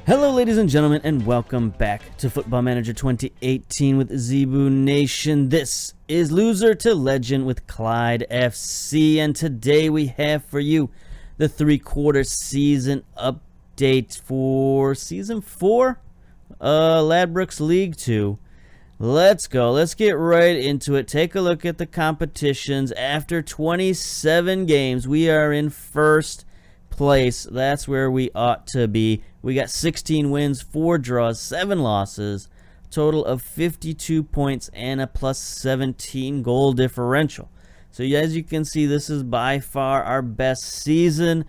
Hello, ladies and gentlemen, and welcome back to Football Manager 2018 with Zebu Nation. This is Loser to Legend with Clyde FC, and today we have for you the three-quarter season update for Season 4, Ladbrokes League 2. Let's go. Let's get right into it. Take a look at the competitions. After 27 games, we are in first place. That's where we ought to be. We got 16 wins, 4 draws, 7 losses, total of 52 points and a plus 17 goal differential. So as you can see, this is by far our best season,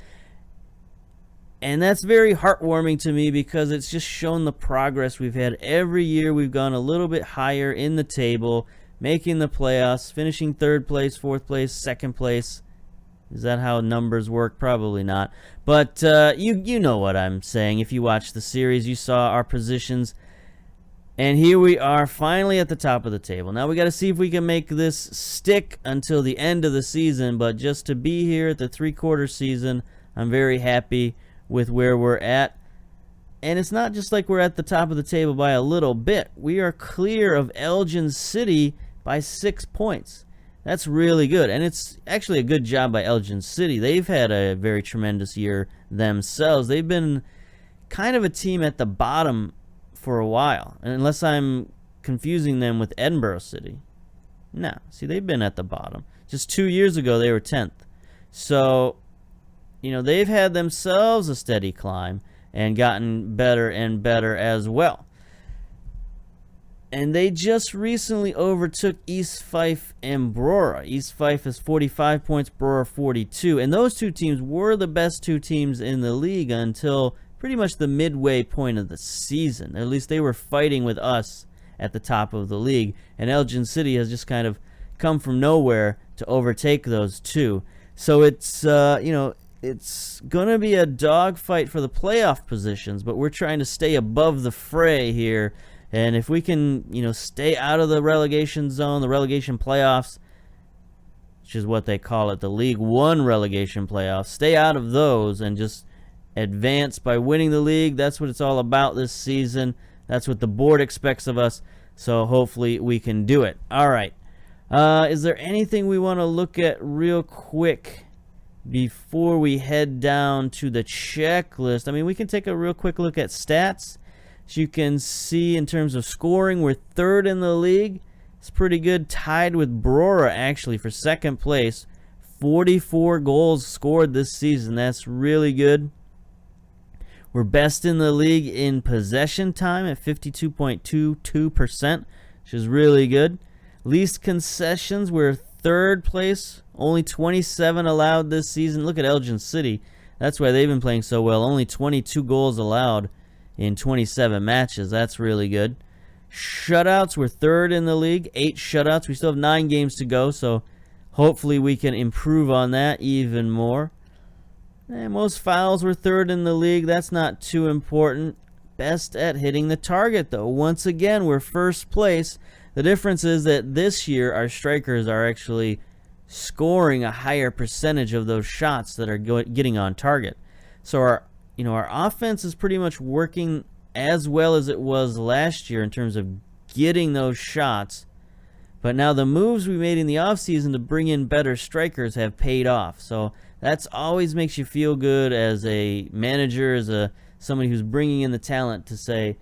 and that's very heartwarming to me because it's just shown the progress we've had. Every year we've gone a little bit higher in the table, making the playoffs, finishing third place, fourth place, second place. Is that how numbers work? Probably not. But you know what I'm saying. If you watched the series, you saw our positions. And here we are finally at the top of the table. Now we got to see if we can make this stick until the end of the season. But just to be here at the three-quarter season, I'm very happy with where we're at. And it's not just like we're at the top of the table by a little bit. We are clear of Elgin City by 6 points. That's really good, and it's actually a good job by Elgin City. They've had a very tremendous year themselves. They've been kind of a team at the bottom for a while, unless I'm confusing them with Edinburgh City. No, see, they've been at the bottom. Just 2 years ago, they were 10th. So, they've had themselves a steady climb and gotten better and better as well. And they just recently overtook East Fife and Brora. East Fife is 45 points, Brora 42. And those two teams were the best two teams in the league until pretty much the midway point of the season. At least they were fighting with us at the top of the league. And Elgin City has just kind of come from nowhere to overtake those two. So it's, it's going to be a dogfight for the playoff positions, but we're trying to stay above the fray here. And if we can, stay out of the relegation zone, the relegation playoffs, which is what they call it, the League One relegation playoffs, stay out of those and just advance by winning the league. That's what it's all about this season. That's what the board expects of us. So hopefully we can do it. All right. Is there anything we want to look at real quick before we head down to the checklist? I mean, we can take a real quick look at stats. As you can see, in terms of scoring, we're third in the league. It's pretty good, tied with Brora, actually, for second place. 44 goals scored this season. That's really good. We're best in the league in possession time at 52.22%, which is really good. Least concessions, we're third place. Only 27 allowed this season. Look at Elgin City. That's why they've been playing so well. Only 22 goals allowed in 27 matches. That's really good. Shutouts, we're third in the league. 8 shutouts. We still have 9 games to go, so hopefully we can improve on that even more. And most fouls, we're third in the league. That's not too important. Best at hitting the target, though. Once again, we're first place. The difference is that this year our strikers are actually scoring a higher percentage of those shots that are getting on target. So our offense is pretty much working as well as it was last year in terms of getting those shots. But now the moves we made in the offseason to bring in better strikers have paid off. So that's always makes you feel good as a manager, as somebody who's bringing in the talent to say,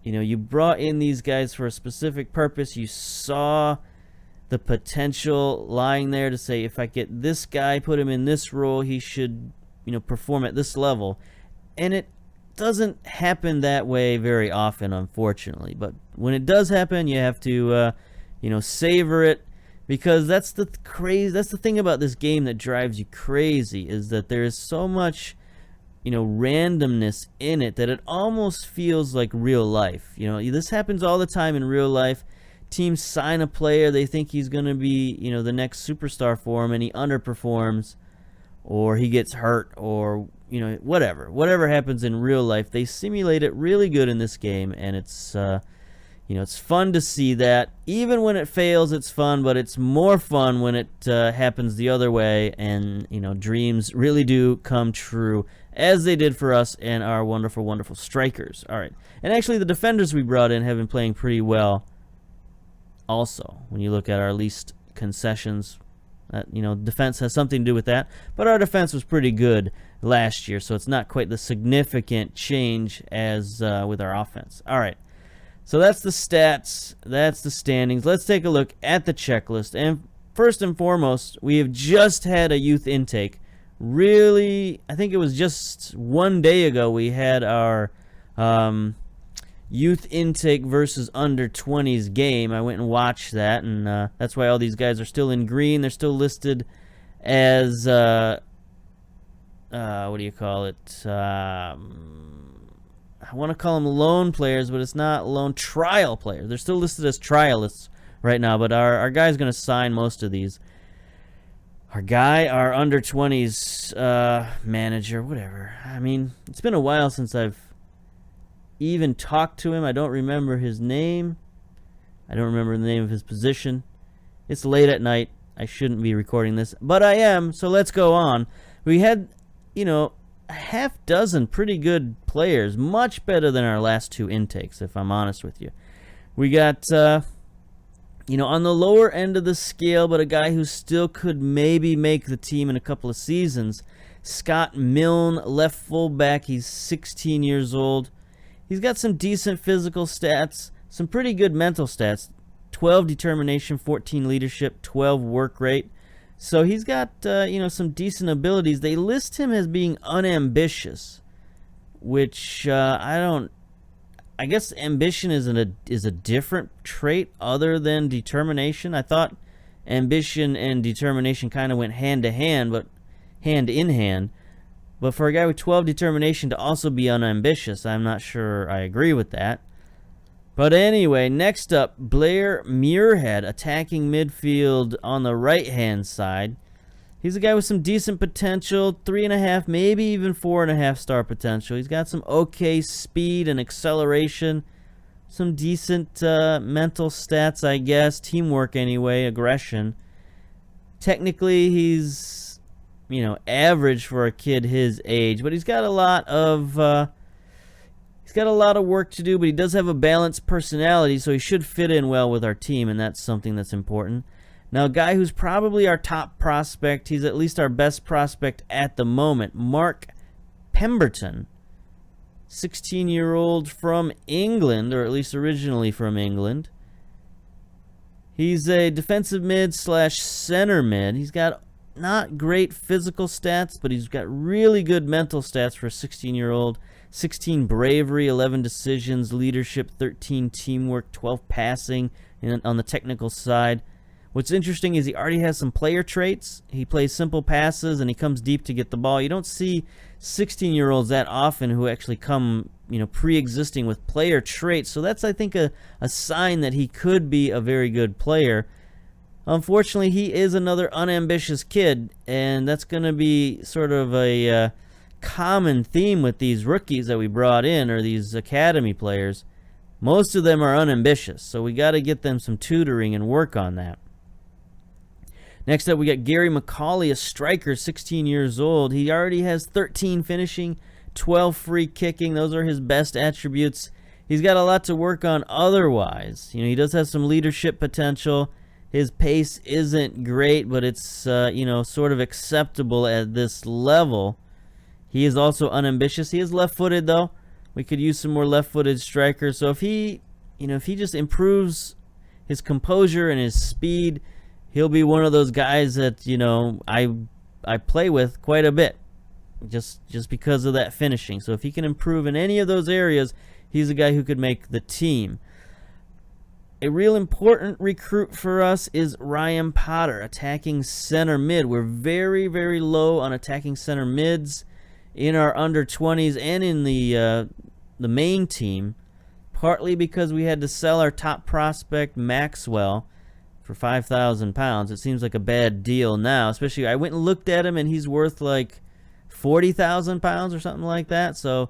you brought in these guys for a specific purpose. You saw the potential lying there to say, if I get this guy, put him in this role, he should perform at this level. And it doesn't happen that way very often, unfortunately. But when it does happen, you have to savor it, because that's the thing about this game that drives you crazy, is that there is so much randomness in it that it almost feels like real life. This happens all the time in real life. Teams sign a player, they think he's going to be the next superstar for them, and he underperforms, or he gets hurt, or whatever happens in real life, they simulate it really good in this game. And it's it's fun to see that. Even when it fails, it's fun, but it's more fun when it happens the other way, and, dreams really do come true, as they did for us and our wonderful, wonderful strikers. All right. And actually, the defenders we brought in have been playing pretty well also. When you look at our least concessions, defense has something to do with that. But our defense was pretty good last year, so it's not quite the significant change as with our offense. All right. So that's the stats. That's the standings. Let's take a look at the checklist. And first and foremost, we have just had a youth intake. Really, I think it was just one day ago we had our youth intake versus under 20s game. I went and watched that, and that's why all these guys are still in green. They're still listed as, what do you call it? I want to call them loan players, but it's not loan, trial players. They're still listed as trialists right now, but our guy's going to sign most of these. Our under 20s manager, whatever. I mean, it's been a while since I've even talked to him. I don't remember his name. I don't remember the name of his position. It's late at night. I shouldn't be recording this, but I am, so let's go on. We had, a half dozen pretty good players, much better than our last two intakes, if I'm honest with you. We got, on the lower end of the scale, but a guy who still could maybe make the team in a couple of seasons, Scott Milne, left fullback. He's 16 years old. He's got some decent physical stats, some pretty good mental stats, 12 determination, 14 leadership, 12 work rate. So he's got, some decent abilities. They list him as being unambitious, which I guess ambition is a different trait other than determination. I thought ambition and determination kind of went hand to hand, but hand in hand. But for a guy with 12 determination to also be unambitious, I'm not sure I agree with that. But anyway, next up, Blair Muirhead, attacking midfield on the right-hand side. He's a guy with some decent potential, 3.5, maybe even 4.5 star potential. He's got some okay speed and acceleration, some decent mental stats, I guess, teamwork anyway, aggression. Technically, he's, average for a kid his age, but he's got a lot of work to do, but he does have a balanced personality, so he should fit in well with our team, and that's something that's important. Now, a guy who's probably our top prospect, he's at least our best prospect at the moment, Mark Pemberton, 16-year-old from England, or at least originally from England. He's a defensive mid / center mid. He's got not great physical stats, but he's got really good mental stats for a 16-year-old. 16 bravery, 11 decisions, leadership, 13 teamwork, 12 passing on the technical side. What's interesting is he already has some player traits. He plays simple passes, and he comes deep to get the ball. You don't see 16-year-olds that often who actually come, pre-existing with player traits. So that's, I think, a sign that he could be a very good player. Unfortunately, he is another unambitious kid, and that's going to be sort of a common theme with these rookies that we brought in, or these academy players. Most of them are unambitious, so we got to get them some tutoring and work on that. Next up, we got Gary McCauley, a striker, 16 years old. He already has 13 finishing, 12 free kicking. Those are his best attributes. He's got a lot to work on otherwise. He does have some leadership potential. His pace isn't great, but it's, sort of acceptable at this level. He is also unambitious. He is left-footed, though. We could use some more left-footed strikers. So if he just improves his composure and his speed, he'll be one of those guys that, I play with quite a bit, just because of that finishing. So if he can improve in any of those areas, he's a guy who could make the team. A real important recruit for us is Ryan Potter, attacking center mid. We're very, very low on attacking center mids in our under 20s and in the main team, partly because we had to sell our top prospect, Maxwell, for £5,000. It seems like a bad deal now, especially I went and looked at him, and he's worth like £40,000 or something like that. So,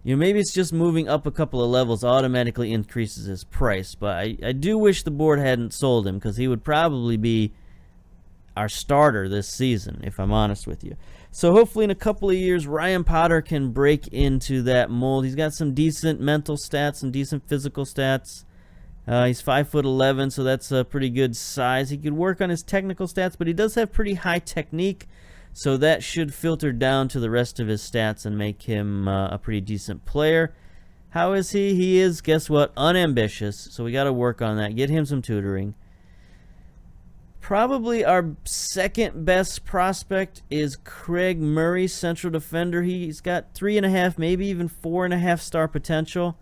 maybe it's just moving up a couple of levels automatically increases his price. But I do wish the board hadn't sold him, because he would probably be our starter this season, if I'm honest with you. So hopefully in a couple of years, Ryan Potter can break into that mold. He's got some decent mental stats, some decent physical stats. He's 5'11", so that's a pretty good size. He could work on his technical stats, but he does have pretty high technique, so that should filter down to the rest of his stats and make him a pretty decent player. How is he? He is, guess what, unambitious, so we got to work on that. Get him some tutoring. Probably our second best prospect is Craig Murray, central defender. He's got 3.5, maybe even 4.5 star potential.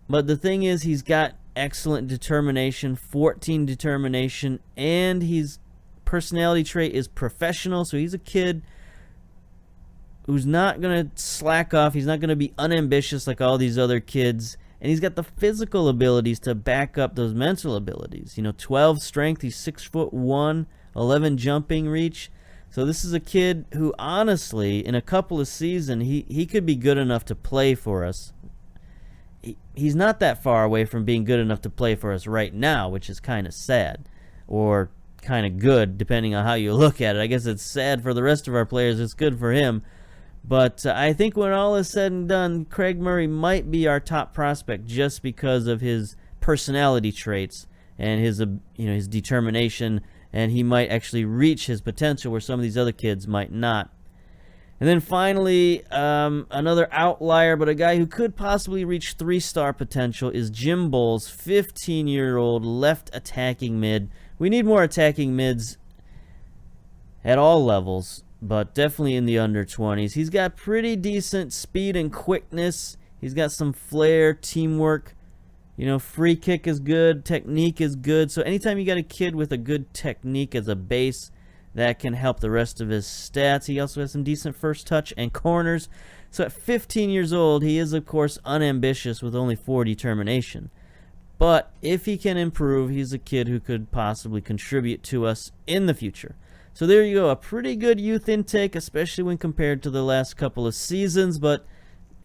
But the thing is, he's got excellent determination, 14 determination, and his personality trait is professional. So he's a kid who's not going to slack off. He's not going to be unambitious like all these other kids. And he's got the physical abilities to back up those mental abilities. 12 strength. He's 6'1", 11 jumping reach. So this is a kid who, honestly, in a couple of seasons, he could be good enough to play for us. He's not that far away from being good enough to play for us right now, which is kind of sad, or kind of good, depending on how you look at it. I guess it's sad for the rest of our players. It's good for him. But I think when all is said and done, Craig Murray might be our top prospect just because of his personality traits and his his determination, and he might actually reach his potential where some of these other kids might not. And then finally, another outlier, but a guy who could possibly reach 3-star potential is Jim Bowles, 15-year-old left attacking mid. We need more attacking mids at all levels, but definitely in the under 20s. He's got pretty decent speed and quickness. He's got some flair, teamwork. Free kick is good, technique is good. So anytime you got a kid with a good technique as a base, that can help the rest of his stats. He also has some decent first touch and corners. So at 15 years old, he is, of course, unambitious with only 4 determination. But if he can improve, he's a kid who could possibly contribute to us in the future. So there you go, a pretty good youth intake, especially when compared to the last couple of seasons, but,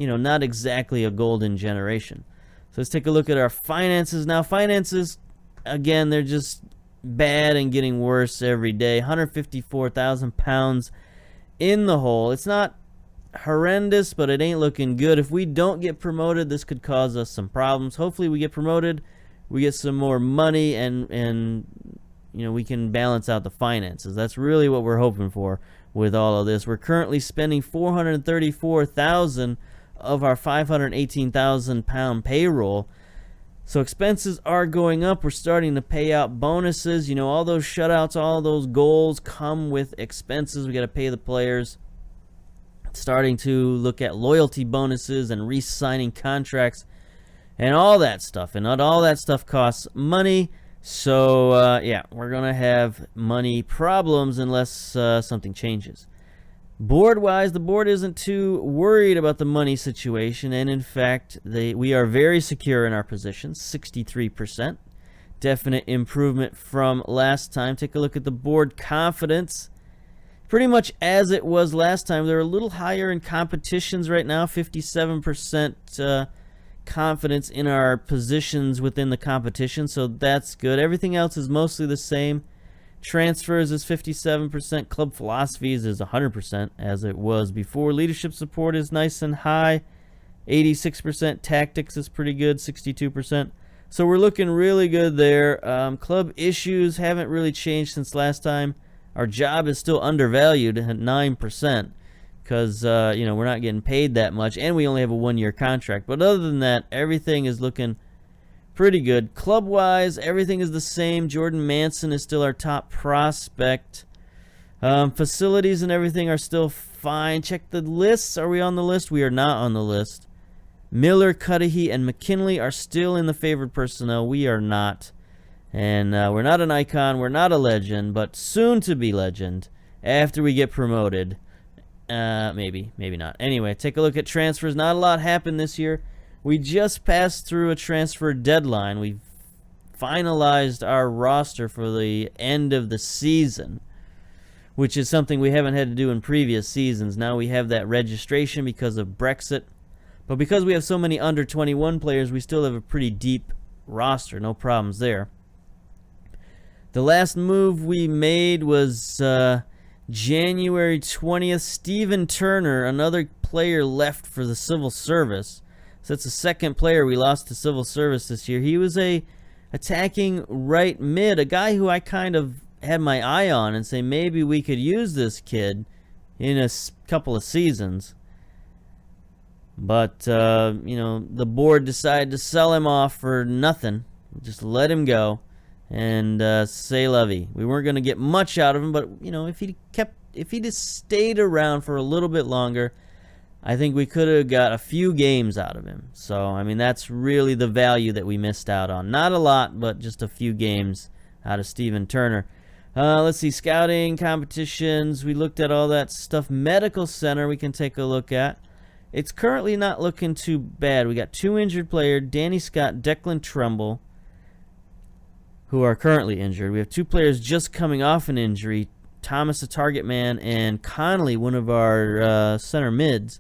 not exactly a golden generation. So let's take a look at our finances. Now, finances, again, they're just bad and getting worse every day. 154,000 pounds in the hole. It's not horrendous, but it ain't looking good. If we don't get promoted, this could cause us some problems. Hopefully we get promoted, we get some more money, and we can balance out the finances. That's really what we're hoping for with all of this. We're currently spending 434,000 of our 518,000 pound payroll. So expenses are going up. We're starting to pay out bonuses. All those shutouts, all those goals come with expenses. We got to pay the players. Starting to look at loyalty bonuses and re-signing contracts and all that stuff. And not all that stuff costs money. So, we're going to have money problems unless something changes. Board-wise, the board isn't too worried about the money situation, and in fact, we are very secure in our positions, 63%. Definite improvement from last time. Take a look at the board confidence. Pretty much as it was last time. They're a little higher in competitions right now, 57% confidence in our positions within the competition, so that's good. Everything else is mostly the same. Transfers is 57%. Club philosophies is 100%, as it was before. Leadership support is nice and high, 86%. Tactics is pretty good, 62%. So we're looking really good there. Club issues haven't really changed since last time. Our job is still undervalued at 9% because we're not getting paid that much, and we only have a 1-year contract. But other than that, everything is looking pretty good. Club-wise, everything is the same. Jordan Manson is still our top prospect. Facilities and everything are still fine. Check the lists. Are we on the list? We are not on the list. Miller, Cudahy, and McKinley are still in the favored personnel. We are not. And we're not an icon. We're not a legend, but soon to be legend after we get promoted. Maybe not. Anyway, take a look at transfers. Not a lot happened this year. We just passed through a transfer deadline. We finalized our roster for the end of the season. which is something we haven't had to do in previous seasons. Now we have that registration because of Brexit. But because we have so many under 21 players, we still have a pretty deep roster. No problems there. The last move we made was January 20th. Steven Turner, another player, left for the civil service. So that's the second player we lost to civil service this year. He was a attacking right mid, a guy who I kind of had my eye on and say maybe we could use this kid in a couple of seasons. But, the board decided to sell him off for nothing. Just let him go and say lovey. We weren't going to get much out of him, but, if he just stayed around for a little bit longer, I think we could have got a few games out of him. So, that's really the value that we missed out on. Not a lot, but just a few games out of Steven Turner. Let's see, scouting, competitions. We looked at all that stuff. Medical center we can take a look at. It's currently not looking too bad. We got 2 injured players, Danny Scott, Declan Trumbull, who are currently injured. We have 2 players just coming off an injury, Thomas, the target man, and Connolly, one of our center mids.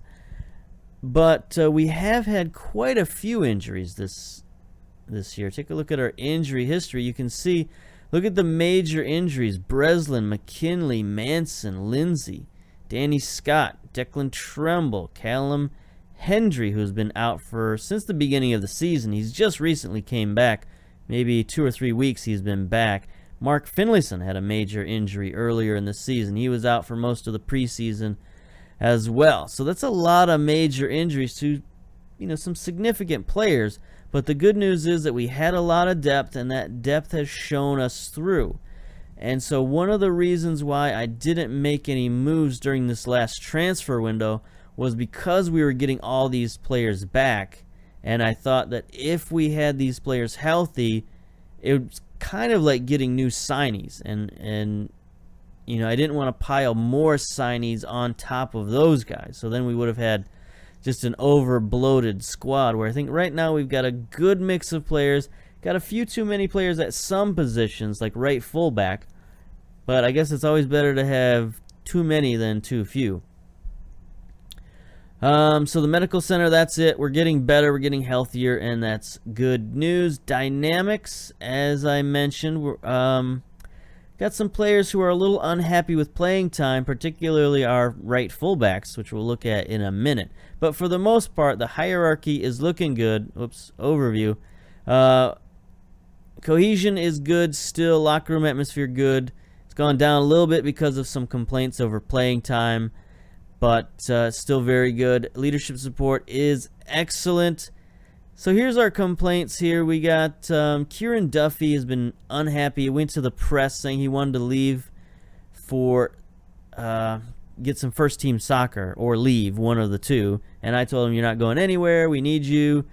But we have had quite a few injuries this year. Take a look at our injury history. You can see, look at the major injuries. Breslin, McKinley, Manson, Lindsay, Danny Scott, Declan Trumbull, Callum Hendry, who's been out since the beginning of the season. He's just recently came back. Maybe 2 or 3 weeks he's been back. Mark Finlayson had a major injury earlier in the season. He was out for most of the preseason as well. So that's a lot of major injuries to, some significant players. But the good news is that we had a lot of depth, and that depth has shown us through. And so one of the reasons why I didn't make any moves during this last transfer window was because we were getting all these players back. And I thought that if we had these players healthy, it was kind of like getting new signees. And I didn't want to pile more signees on top of those guys. So then we would have had just an over-bloated squad, where I think right now we've got a good mix of players. Got a few too many players at some positions, like right fullback. But I guess it's always better to have too many than too few. So the medical center, that's it. We're getting better. We're getting healthier, and that's good news. Dynamics, as I mentioned, we're, got some players who are a little unhappy with playing time, particularly our right fullbacks, which we'll look at in a minute. But for the most part, the hierarchy is looking good. Oops, overview. Cohesion is good still. Locker room atmosphere good. It's gone down a little bit because of some complaints over playing time, but still very good. Leadership support is excellent. So here's our complaints here. We got Kieran Duffy has been unhappy. He went to the press saying he wanted to leave for get some first team soccer or leave, one of the two. And I told him, you're not going anywhere. We need you.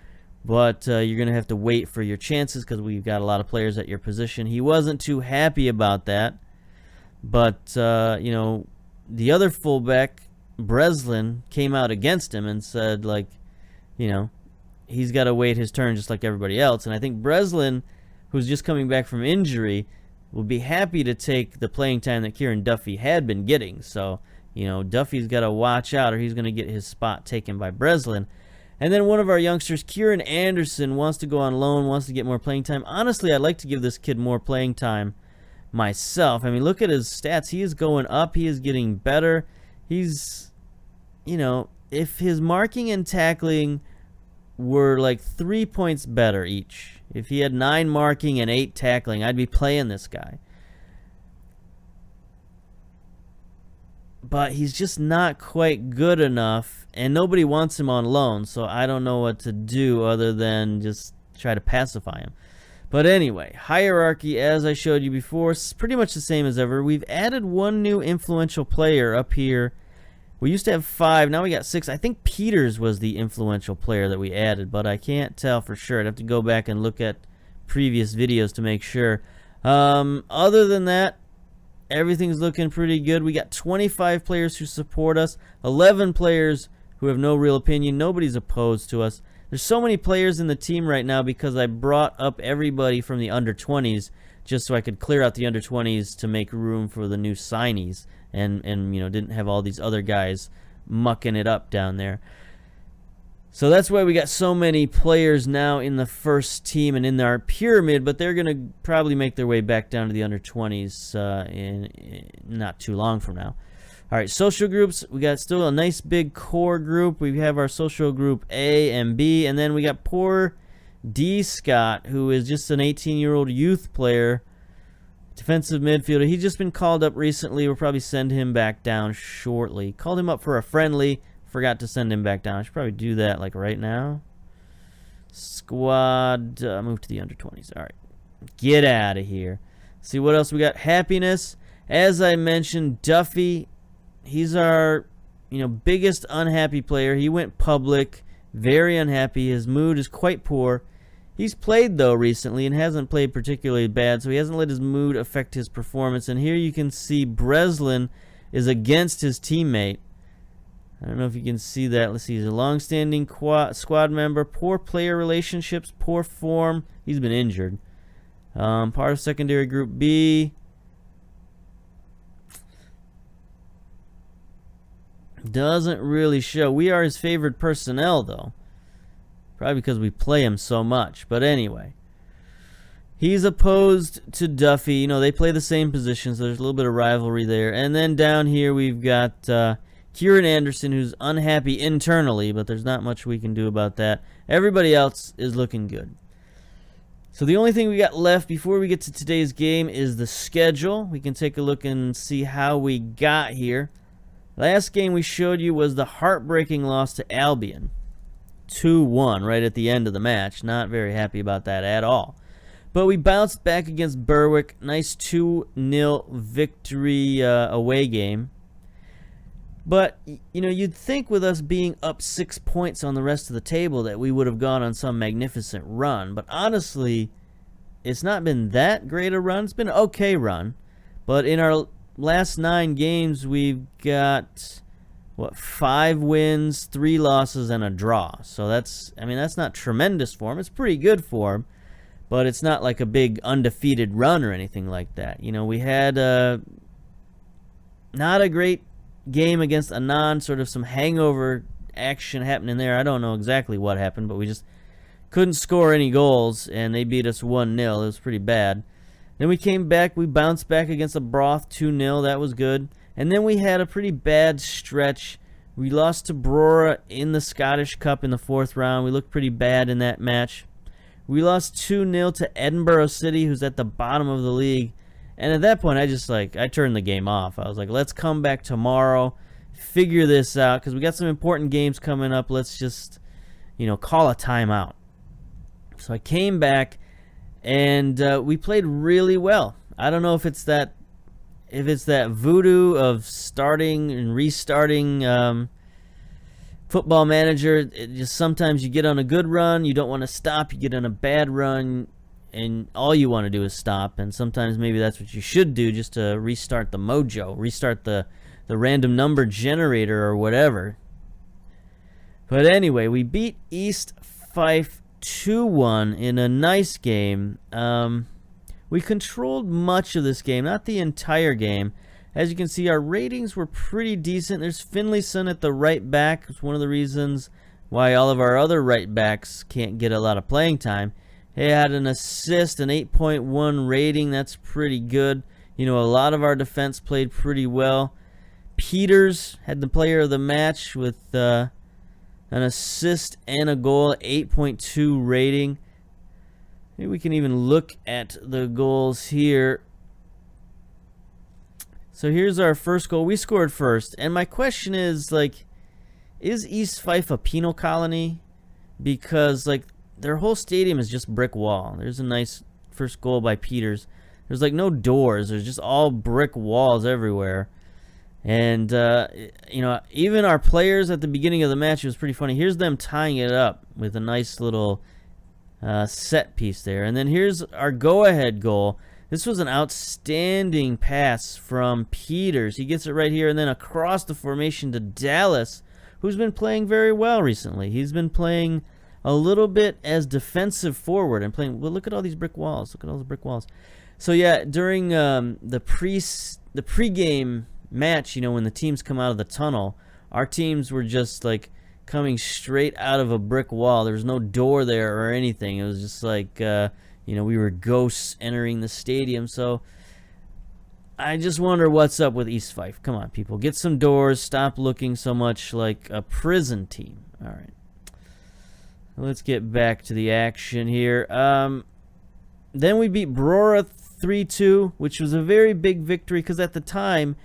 But you're going to have to wait for your chances because we've got a lot of players at your position. He wasn't too happy about that. But, the other fullback, Breslin, came out against him and said, he's got to wait his turn just like everybody else. And I think Breslin, who's just coming back from injury, will be happy to take the playing time that Kieran Duffy had been getting. So, Duffy's got to watch out or he's going to get his spot taken by Breslin. And then one of our youngsters, Kieran Anderson, wants to go on loan, wants to get more playing time. Honestly, I'd like to give this kid more playing time myself. Look at his stats. He is going up. He is getting better. He's, if his marking and tackling were like 3 points better each, if he had 9 marking and 8 tackling, I'd be playing this guy. But he's just not quite good enough, and nobody wants him on loan, so I don't know what to do other than just try to pacify him. But anyway, hierarchy, as I showed you before, is pretty much the same as ever. We've added one new influential player up here. We used to have 5, now we got 6. I think Peters was the influential player that we added, but I can't tell for sure. I'd have to go back and look at previous videos to make sure. Other than that, everything's looking pretty good. We got 25 players who support us, 11 players who have no real opinion. Nobody's opposed to us. There's so many players in the team right now because I brought up everybody from the under-20s just so I could clear out the under-20s to make room for the new signees. and didn't have all these other guys mucking it up down there. So that's why we got so many players now in the first team and in our pyramid, but they're going to probably make their way back down to the under-20s in not too long from now. All right, social groups. We got still a nice big core group. We have our social group A and B, and then we got poor D. Scott, who is just an 18-year-old youth player, defensive midfielder. He's just been called up recently. We'll probably send him back down shortly. Called him up for a friendly. Forgot to send him back down. I should probably do that like right now. Squad, move to the under-20s. All right, get out of here. See what else we got. Happiness. As I mentioned, Duffy, he's our biggest unhappy player. He went public, very unhappy. His mood is quite poor. He's played, though, recently and hasn't played particularly bad, so he hasn't let his mood affect his performance. And here you can see Breslin is against his teammate. I don't know if you can see that. Let's see. He's a long-standing squad member. Poor player relationships, poor form. He's been injured. Part of secondary group B. Doesn't really show. We are his favored personnel, though. Probably because we play him so much. But anyway. He's opposed to Duffy. They play the same position, so there's a little bit of rivalry there. And then down here we've got Kieran Anderson, who's unhappy internally, but there's not much we can do about that. Everybody else is looking good. So the only thing we got left before we get to today's game is the schedule. We can take a look and see how we got here. Last game we showed you was the heartbreaking loss to Albion. 2-1 right at the end of the match. Not very happy about that at all. But we bounced back against Berwick. Nice 2-0 victory away game. But, you'd think with us being up 6 points on the rest of the table that we would have gone on some magnificent run. But honestly, it's not been that great a run. It's been an okay run. But in our last 9 games, we've got, 5 wins, 3 losses, and a draw. So that's not tremendous form. It's pretty good form. But it's not like a big undefeated run or anything like that. We had not a great game against Anand, sort of some hangover action happening there. I don't know exactly what happened, but we just couldn't score any goals, and they beat us 1-0. It was pretty bad. Then we came back. We bounced back against the Broth 2-0. That was good. And then we had a pretty bad stretch. We lost to Brora in the Scottish Cup in the 4th round. We looked pretty bad in that match. We lost 2-0 to Edinburgh City, who's at the bottom of the league. And at that point, I turned the game off. I was like, let's come back tomorrow, figure this out, because we got some important games coming up. Let's just, call a timeout. So I came back, and we played really well. I don't know if it's that voodoo of starting and restarting Football Manager. It just sometimes you get on a good run, you don't want to stop. You get on a bad run, and all you want to do is stop. And sometimes maybe that's what you should do, just to restart the mojo, restart the random number generator or whatever. But anyway, we beat East Fife 2-1 in a nice game. We controlled much of this game, not the entire game. As you can see, our ratings were pretty decent. There's Finlayson at the right back. It's one of the reasons why all of our other right backs can't get a lot of playing time. He had an assist, an 8.1 rating. That's pretty good. A lot of our defense played pretty well. Peters had the player of the match with an assist and a goal, 8.2 rating. Maybe we can even look at the goals here. So here's our first goal. We scored first. And my question is, is East Fife a penal colony? Because, their whole stadium is just brick wall. There's a nice first goal by Peters. There's no doors. There's just all brick walls everywhere. And, even our players at the beginning of the match, it was pretty funny. Here's them tying it up with a nice little set piece there. And then here's our go-ahead goal. This was an outstanding pass from Peters. He gets it right here and then across the formation to Dallas, who's been playing very well recently. He's been playing a little bit as defensive forward and playing. Well, look at all these brick walls. Look at all the brick walls. So yeah, during the pregame match, you know, when the teams come out of the tunnel, our teams were just like coming straight out of a brick wall. There was no door there or anything. It was just like, you know, we were ghosts entering the stadium. So I just wonder what's up with East Fife. Come on, people. Get some doors. Stop looking so much like a prison team. All right. Let's get back to the action here. Then we beat Brora 3-2, which was a very big victory because at the time,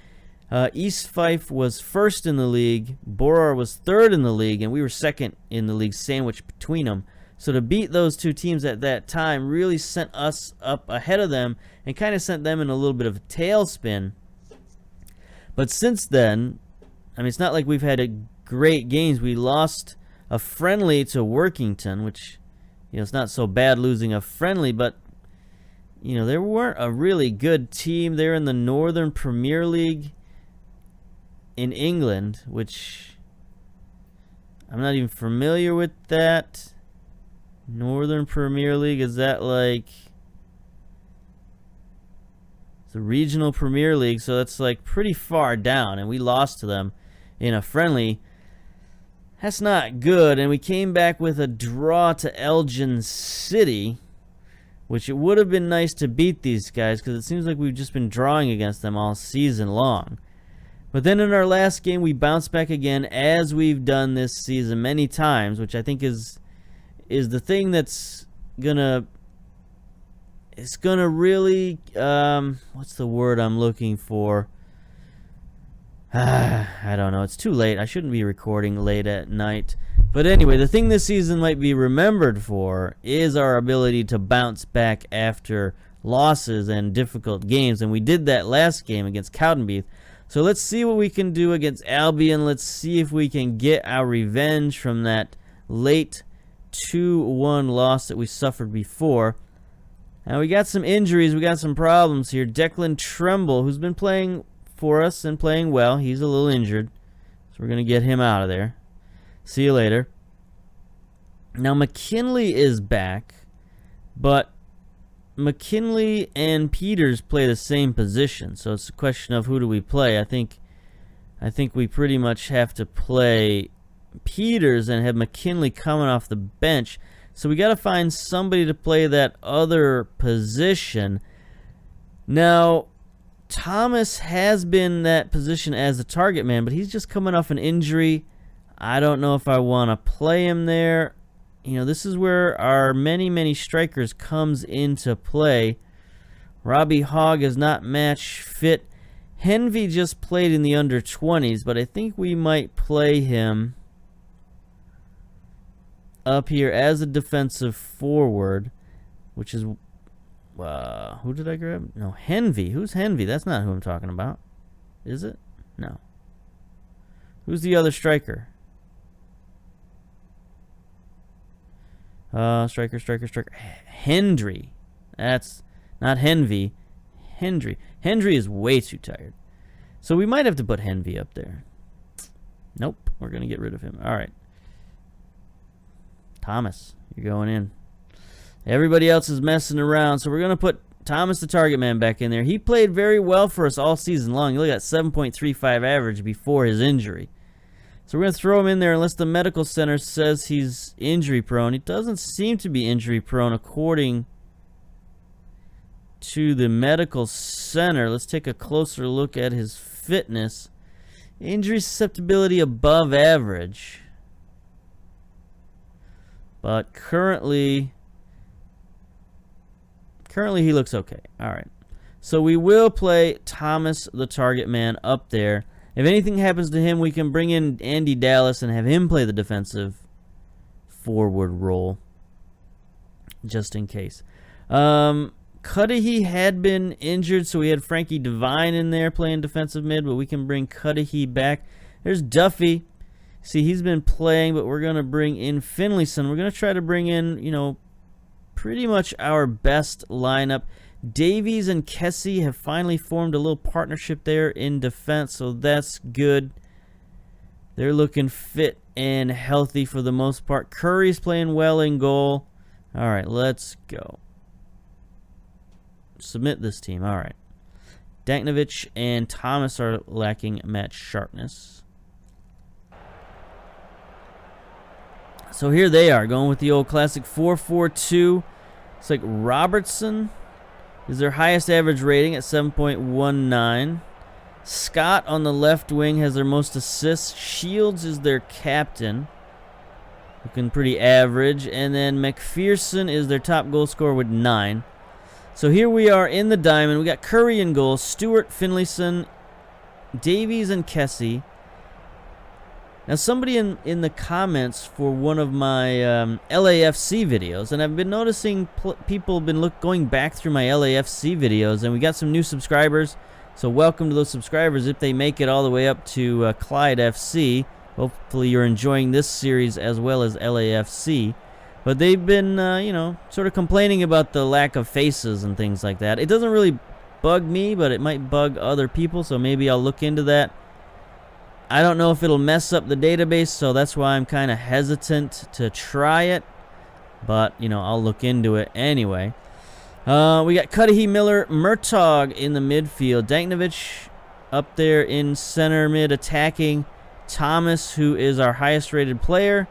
East Fife was first in the league, Brora was third in the league, and we were second in the league, sandwiched between them. So to beat those two teams at that time really sent us up ahead of them and kind of sent them in a little bit of a tailspin. But since then, I mean, it's not like we've had a great games. We lost a friendly to Workington, which, you know, it's not so bad losing a friendly, but, you know, they weren't a really good team. They're in the Northern Premier League in England, which I'm not even familiar with that. Northern Premier League, is that like the regional Premier League? So that's like pretty far down, and we lost to them in a friendly. That's not good, and we came back with a draw to Elgin City, which it would have been nice to beat these guys because it seems like we've just been drawing against them all season long. But then in our last game, we bounced back again, as we've done this season many times, which I think is the thing that's gonna really what's the word I'm looking for? I don't know. It's too late. I shouldn't be recording late at night. But anyway, the thing this season might be remembered for is our ability to bounce back after losses and difficult games, and we did that last game against Cowdenbeath. So let's see what we can do against Albion. Let's see if we can get our revenge from that late 2-1 loss that we suffered before. Now we got some injuries. We got some problems here. Declan Tremble, who's been playing for us and playing well, he's a little injured. So we're going to get him out of there. See you later. Now McKinley is back, but McKinley and Peters play the same position, so it's a question of who do we play. I think we pretty much have to play Peters and have McKinley coming off the bench. So we got to find somebody to play that other position. Now, Thomas has been that position as the target man, but he's just coming off an injury. I don't know if I want to play him there. You know, this is where our many strikers comes into play. Robbie Hogg is not match fit. Henvey just played in the under-20s, but I think we might play him up here as a defensive forward, which is, who did I grab? No, Henvey. Who's Henvey? That's not who I'm talking about. Is it? No. Who's the other striker? Striker. Hendry. That's not Henvey. Hendry. Hendry is way too tired. So we might have to put Henvey up there. Nope. We're going to get rid of him. All right. Thomas, you're going in. Everybody else is messing around, so we're going to put Thomas, the target man, back in there. He played very well for us all season long. He look at 7.35 average before his injury. So we're going to throw him in there unless the medical center says he's injury prone. He doesn't seem to be injury prone according to the medical center. Let's take a closer look at his fitness. Injury susceptibility above average. But currently he looks okay. All right. So we will play Thomas, the target man, up there. If anything happens to him, we can bring in Andy Dallas and have him play the defensive forward role, just in case. Cudahy had been injured, so we had Frankie Devine in there playing defensive mid, but we can bring Cudahy back. There's Duffy. See, he's been playing, but we're going to bring in Finlayson. We're going to try to bring in, you know, pretty much our best lineup. Davies and Kessie have finally formed a little partnership there in defense, so that's good. They're looking fit and healthy for the most part. Curry's playing well in goal. All right, let's go. Submit this team. All right. Danknovich and Thomas are lacking match sharpness. So here they are, going with the old classic 4-4-2. It's like Robertson is their highest average rating at 7.19. Scott on the left wing has their most assists. Shields is their captain, looking pretty average. And then McPherson is their top goal scorer with 9. So here we are in the diamond. We got Curry in goal, Stewart, Finlayson, Davies, and Kessie. Now, somebody in the comments for one of my LAFC videos, and I've been noticing people have been going back through my LAFC videos, and we got some new subscribers. So welcome to those subscribers if they make it all the way up to Clyde FC. Hopefully you're enjoying this series as well as LAFC. But they've been, sort of complaining about the lack of faces and things like that. It doesn't really bug me, but it might bug other people, so maybe I'll look into that. I don't know if it'll mess up the database, so that's why I'm kind of hesitant to try it. But, I'll look into it anyway. We got Cudahy, Miller, Murtaugh in the midfield. Danknovich up there in center mid attacking. Thomas, who is our highest rated player.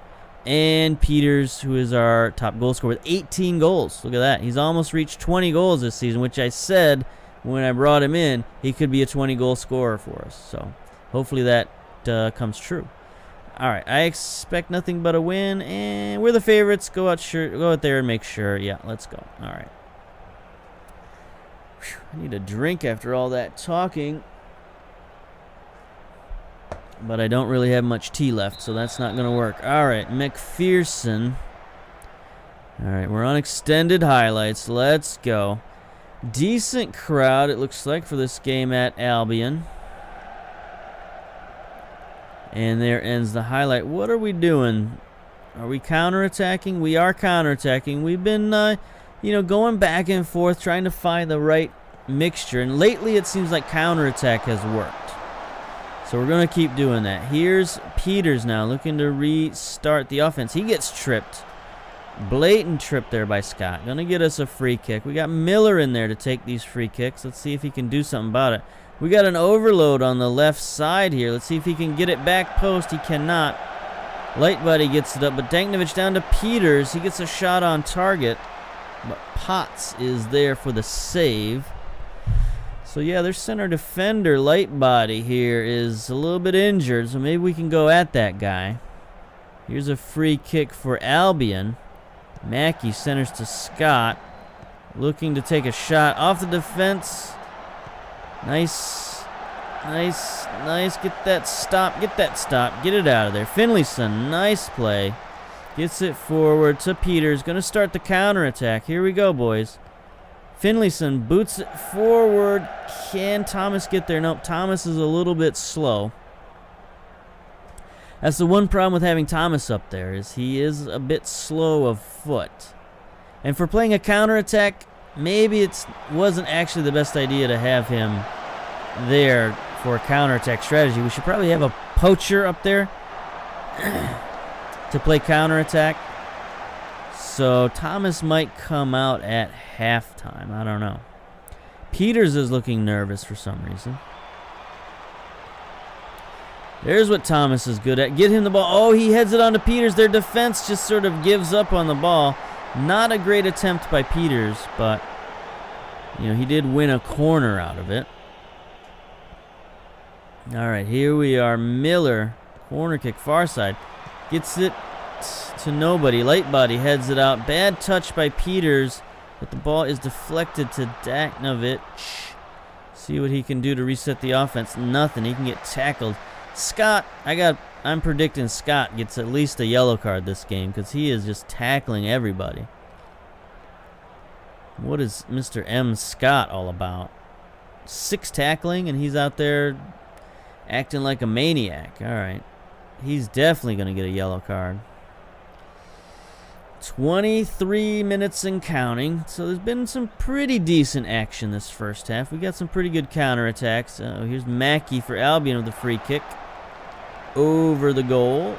And Peters, who is our top goal scorer with 18 goals. Look at that. He's almost reached 20 goals this season, which I said when I brought him in, he could be a 20-goal scorer for us. So hopefully that comes true. All right, I expect nothing but a win, and we're the favorites. Go out there and make sure. Yeah, let's go. All right. Whew, I need a drink after all that talking, but I don't really have much tea left, so that's not going to work. All right, McPherson. All right, we're on extended highlights. Let's go. Decent crowd, it looks like, for this game at Albion. And there ends the highlight. What are we doing? Are we counterattacking? We are counterattacking. We've been, going back and forth, trying to find the right mixture. And lately, it seems like counterattack has worked. So we're going to keep doing that. Here's Peters now, looking to restart the offense. He gets tripped. Blatant trip there by Scott. Going to get us a free kick. We got Miller in there to take these free kicks. Let's see if he can do something about it. We got an overload on the left side here. Let's see if he can get it back post. He cannot. Lightbody gets it up, but Danknovich down to Peters. He gets a shot on target, but Potts is there for the save. So, yeah, their center defender, Lightbody, here is a little bit injured, so maybe we can go at that guy. Here's a free kick for Albion. Mackey centers to Scott, looking to take a shot off the defense. Nice. Get that stop. Get it out of there. Finlayson, nice play. Gets it forward to Peters. Going to start the counterattack. Here we go, boys. Finlayson boots it forward. Can Thomas get there? Nope, Thomas is a little bit slow. That's the one problem with having Thomas up there, is he is a bit slow of foot. And for playing a counterattack, maybe it wasn't actually the best idea to have him there for a counterattack strategy. We should probably have a poacher up there to play counterattack. So Thomas might come out at halftime. I don't know. Peters is looking nervous for some reason. There's what Thomas is good at. Get him the ball. Oh, he heads it on to Peters. Their defense just sort of gives up on the ball. Not a great attempt by Peters, but he did win a corner out of it. All right, here we are. Miller, corner kick, far side. Gets it to nobody. Lightbody heads it out. Bad touch by Peters, but the ball is deflected to Danknovich. See what he can do to reset the offense. Nothing. He can get tackled. Scott, I'm predicting Scott gets at least a yellow card this game because he is just tackling everybody. What is Mr. M. Scott all about? 6 tackling, and he's out there acting like a maniac. All right. He's definitely going to get a yellow card. 23 minutes and counting. So there's been some pretty decent action this first half. We got some pretty good counterattacks. Here's Mackey for Albion with the free kick. Over the goal.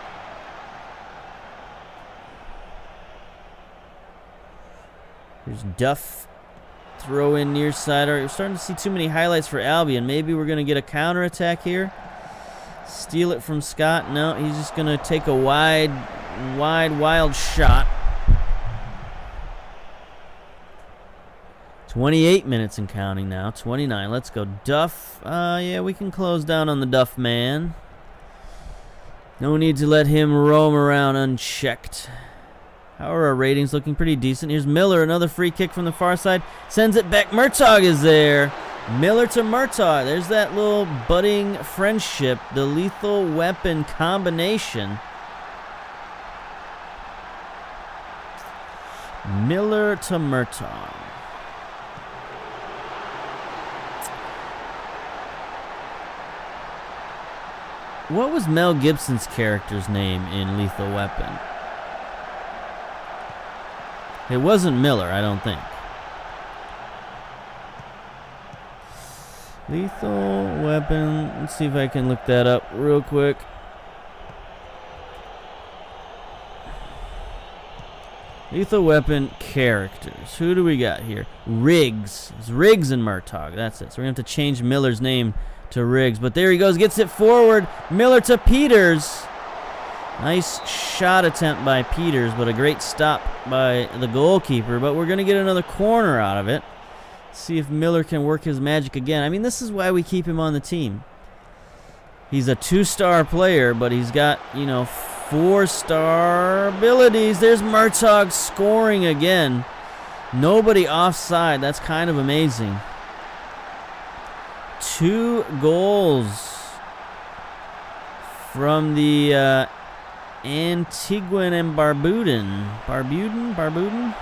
Here's Duff Throw in near side. We're starting to see too many highlights for Albion. Maybe we're going to get a counterattack here. Steal it from Scott. No, he's just going to take a wild shot. 28 minutes and counting now. 29. Let's go. Duff. Yeah, we can close down on the Duff man. No need to let him roam around unchecked. How are our ratings? Looking pretty decent. Here's Miller, another free kick from the far side. Sends it back. Murtaugh is there. Miller to Murtaugh. There's that little budding friendship, the lethal weapon combination. Miller to Murtaugh. What was Mel Gibson's character's name in Lethal Weapon? It wasn't Miller, I don't think. Lethal Weapon. Let's see if I can look that up real quick. Lethal Weapon characters. Who do we got here? Riggs. It's Riggs and Murtaugh. That's it. So we're going to have to change Miller's name to Riggs. But there he goes. Gets it forward. Miller to Peters. Nice shot attempt by Peters, but a great stop by the goalkeeper. But we're going to get another corner out of it. See if Miller can work his magic again. I mean, this is why we keep him on the team. He's a 2-star player, but he's got, 4-star abilities. There's Murtaugh scoring again. Nobody offside. That's kind of amazing. 2 goals from the Antiguan and Barbudan. Barbudan? I don't know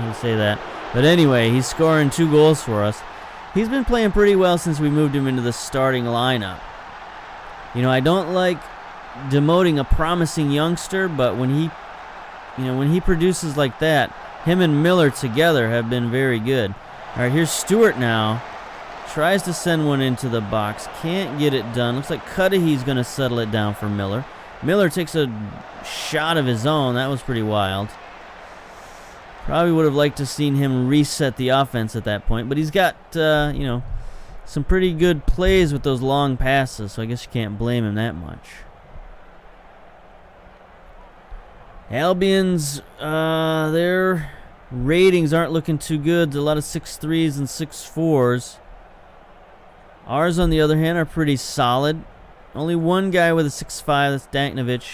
how to say that. But anyway, he's scoring 2 goals for us. He's been playing pretty well since we moved him into the starting lineup. I don't like demoting a promising youngster, but when he produces like that, him and Miller together have been very good. All right, here's Stewart now. Tries to send one into the box. Can't get it done. Looks like Cudahy's going to settle it down for Miller. Miller takes a shot of his own. That was pretty wild. Probably would have liked to seen him reset the offense at that point, but he's got, some pretty good plays with those long passes, so I guess you can't blame him that much. Albion's, their ratings aren't looking too good. A lot of 6.3s and 6.4s. Ours, on the other hand, are pretty solid. Only one guy with a 6.5, that's Danknovich.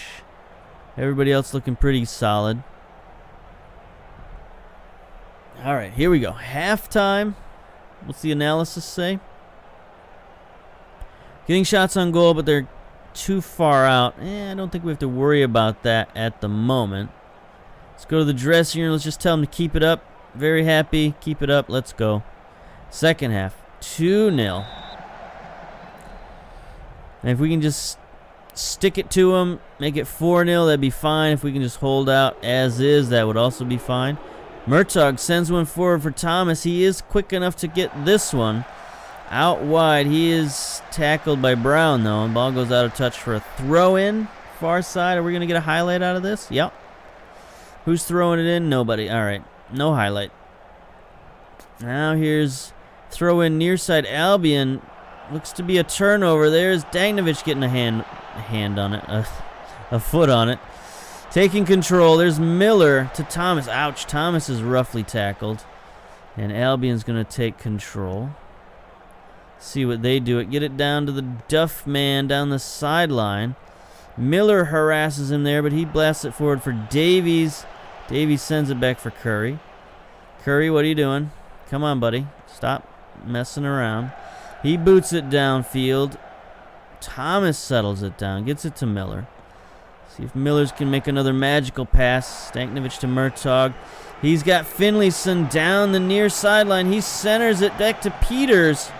Everybody else looking pretty solid. All right, here we go. Halftime. What's the analysis say? Getting shots on goal, but they're too far out. I don't think we have to worry about that at the moment. Let's go to the dressing room. Let's just tell them to keep it up. Very happy. Keep it up. Let's go. Second half. 2-0. And if we can just stick it to them, make it 4-0, that'd be fine. If we can just hold out as is, that would also be fine. Murtaugh sends one forward for Thomas. He is quick enough to get this one out wide. He is tackled by Brown, though. And ball goes out of touch for a throw-in. Far side. Are we going to get a highlight out of this? Yep. Who's throwing it in? Nobody. All right. No highlight. Now here's throw-in near side. Albion. Looks to be a turnover. There's Danknovich getting a hand on it. A foot on it. Taking control. There's Miller to Thomas. Ouch. Thomas is roughly tackled. And Albion's going to take control. See what they do. Get it down to the Duff man down the sideline. Miller harasses him there, but he blasts it forward for Davies. Davies sends it back for Curry. Curry, what are you doing? Come on, buddy. Stop messing around. He boots it downfield. Thomas settles it down. Gets it to Miller. See if Millers can make another magical pass. Danknovich to Murtaugh. He's got Finlayson down the near sideline. He centers it back to Peters.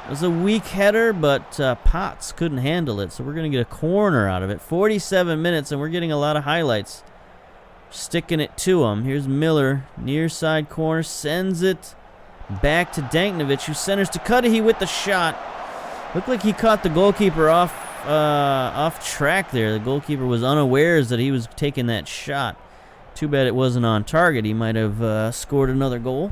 It was a weak header, but Potts couldn't handle it, so we're going to get a corner out of it. 47 minutes, and we're getting a lot of highlights. Sticking it to him. Here's Miller, near side corner, sends it back to Danknovich, who centers to Cudahy with the shot. Looked like he caught the goalkeeper off track there. The goalkeeper was unawares that he was taking that shot. Too bad it wasn't on target. He might have scored another goal.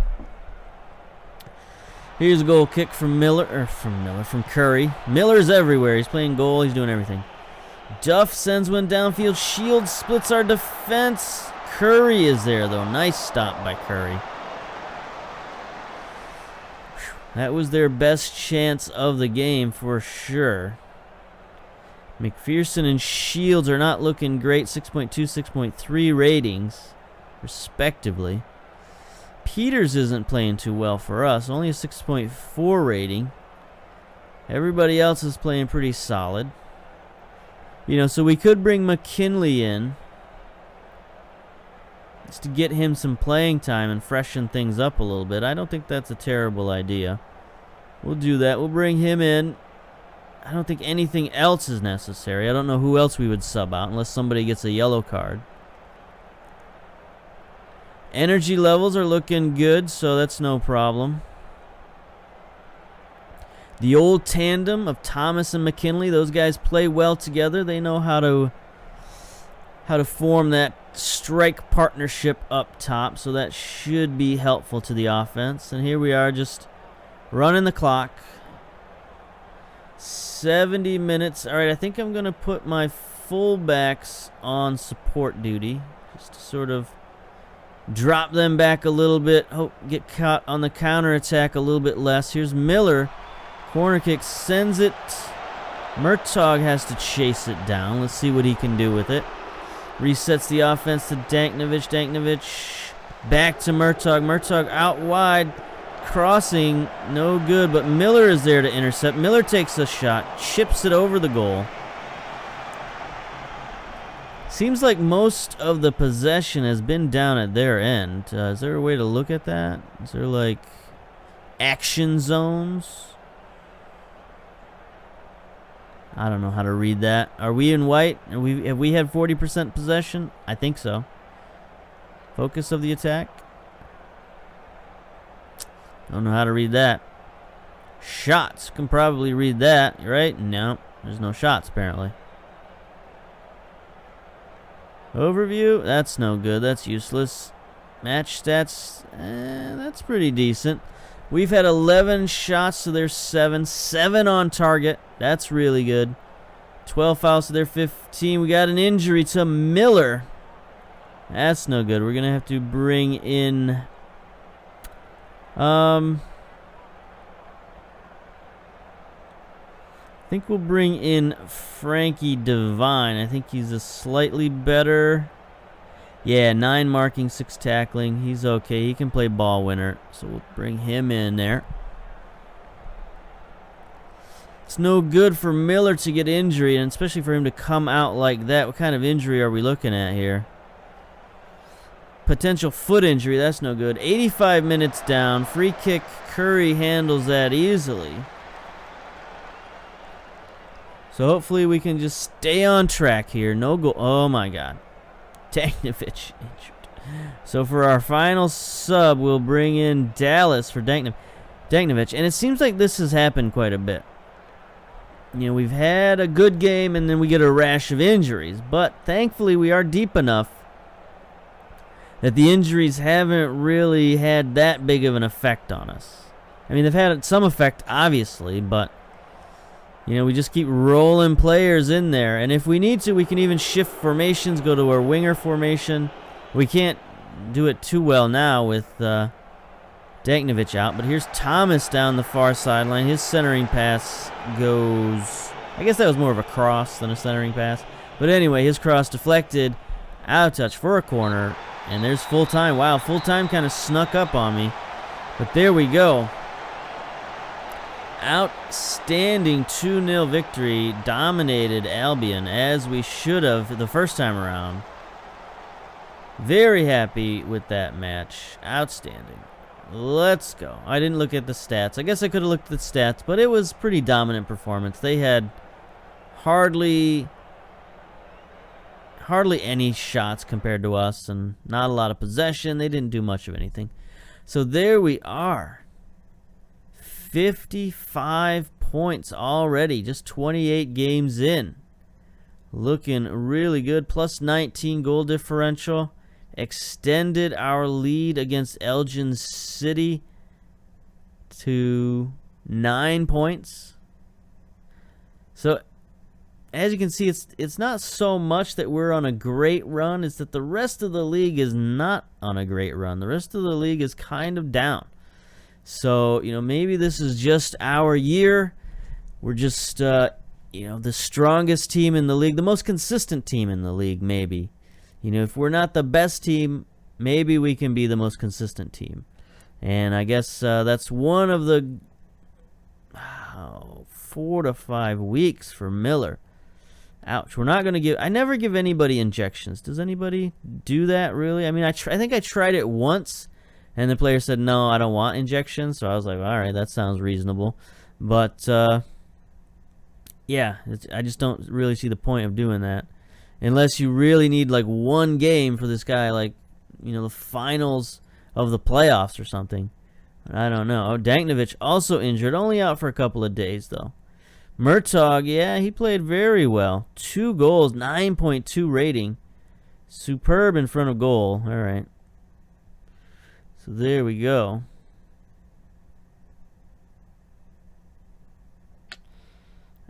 Here's a goal kick from from Curry. Miller's everywhere. He's playing goal. He's doing everything. Duff sends one downfield. Shields splits our defense. Curry is there, though. Nice stop by Curry. That was their best chance of the game for sure. McPherson and Shields are not looking great. 6.2, 6.3 ratings, respectively. Peters isn't playing too well for us. Only a 6.4 rating. Everybody else is playing pretty solid. You know, so we could bring McKinley in just to get him some playing time and freshen things up a little bit. I don't think that's a terrible idea. We'll do that. We'll bring him in. I don't think anything else is necessary. I don't know who else we would sub out unless somebody gets a yellow card. Energy levels are looking good, so that's no problem. The old tandem of Thomas and McKinley, those guys play well together. They know how to form that strike partnership up top, so that should be helpful to the offense. And here we are just running the clock. 70 minutes. All right, I think I'm going to put my fullbacks on support duty just to sort of drop them back a little bit. Get caught on the counterattack a little bit less. Here's Miller. Corner kick, sends it. Murtaugh has to chase it down. Let's see what he can do with it. Resets the offense to Danknovich. Danknovich back to Murtaugh. Murtaugh out wide. Crossing, no good, but Miller is there to intercept. Miller takes a shot, chips it over the goal. Seems like most of the possession has been down at their end. Is there a way to look at that? Is there like action zones? I don't know how to read that. Are we in white? Have we had 40% possession? I think so. Focus of the attack. Don't know how to read that. Shots. Can probably read that, right? No, there's no shots apparently. Overview. That's no good. That's useless. Match stats. That's pretty decent. We've had 11 shots, so there's 7. 7 on target. That's really good. 12 fouls, so they're 15. We got an injury to Miller. That's no good. We're going to have to bring in... I think we'll bring in Frankie Devine. I think he's a slightly better... Yeah, 9 marking, 6 tackling. He's okay. He can play ball winner. So we'll bring him in there. It's no good for Miller to get injured, and especially for him to come out like that. What kind of injury are we looking at here? Potential foot injury. That's no good. 85 minutes down. Free kick. Curry handles that easily. So hopefully we can just stay on track here. No goal. Oh my God. Danknovich injured. So for our final sub, we'll bring in Dallas for Danknovich. And it seems like this has happened quite a bit. You know, we've had a good game and then we get a rash of injuries. But thankfully we are deep enough that the injuries haven't really had that big of an effect on us. I mean, they've had some effect, obviously, but you know, we just keep rolling players in there. And if we need to, we can even shift formations, go to our winger formation. We can't do it too well now with Danknovich out. But here's Thomas down the far sideline. His centering pass goes... I guess that was more of a cross than a centering pass. But anyway, his cross deflected. Out of touch for a corner. And there's full time. Wow, full time kind of snuck up on me. But there we go. Outstanding 2-0 victory. Dominated Albion as we should have the first time around. Very happy with that match. Outstanding. Let's go. I didn't look at the stats. I guess I could have looked at the stats, but it was pretty dominant performance. They had hardly any shots compared to us and not a lot of possession. They didn't do much of anything. So there we are. 55 points already, just 28 games in. Looking really good. Plus 19 goal differential. Extended our lead against Elgin City to 9 points. So as you can see, it's not so much that we're on a great run, it's that the rest of the league is not on a great run. The rest of the league is kind of down. So, maybe this is just our year. We're just, the strongest team in the league, the most consistent team in the league, maybe. If we're not the best team, maybe we can be the most consistent team. And I guess that's one of the 4 to 5 weeks for Miller. Ouch. We're not going to give... I never give anybody injections. Does anybody do that, really? I mean, I think I tried it once, and the player said, no, I don't want injections. So I was like, all right, that sounds reasonable. But, yeah, I just don't really see the point of doing that. Unless you really need, like, one game for this guy, like, the finals of the playoffs or something. I don't know. Danknovich also injured. Only out for a couple of days, though. Murtaugh, yeah, he played very well. 2 goals, 9.2 rating. Superb in front of goal. All right. So there we go.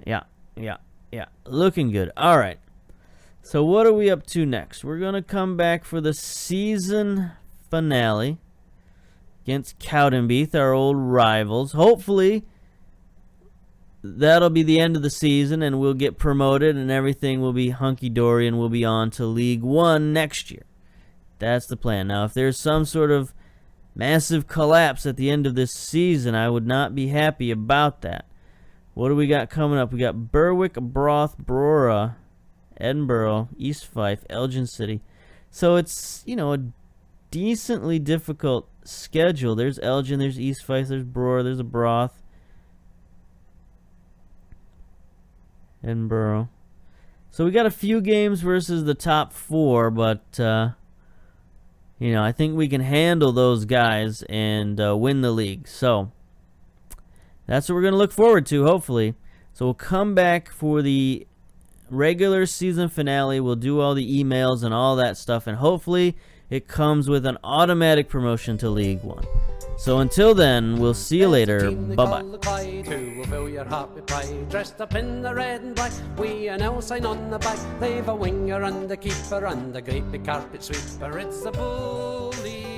Yeah. Looking good. All right. So what are we up to next? We're going to come back for the season finale against Cowdenbeath, our old rivals. Hopefully that'll be the end of the season and we'll get promoted and everything will be hunky-dory and we'll be on to League One next year. That's the plan. Now, if there's some sort of massive collapse at the end of this season, I would not be happy about that. What do we got coming up? We got Berwick, Broth, Brora, Edinburgh, East Fife, Elgin City. So it's, a decently difficult schedule. There's Elgin, there's East Fife, there's Brora, there's a Broth. Edinburgh. So we got a few games versus the top 4, but I think we can handle those guys and win the league. So that's what we're going to look forward to, hopefully. So we'll come back for the regular season finale. We'll do all the emails and all that stuff, and hopefully it comes with an automatic promotion to League One. So until then, we'll see you later. Bye-bye. Who will fill your heart with pride? Dressed up in the red and black, we an L sign on the back. They've a winger and a keeper and a great big carpet sweeper. It's the Bully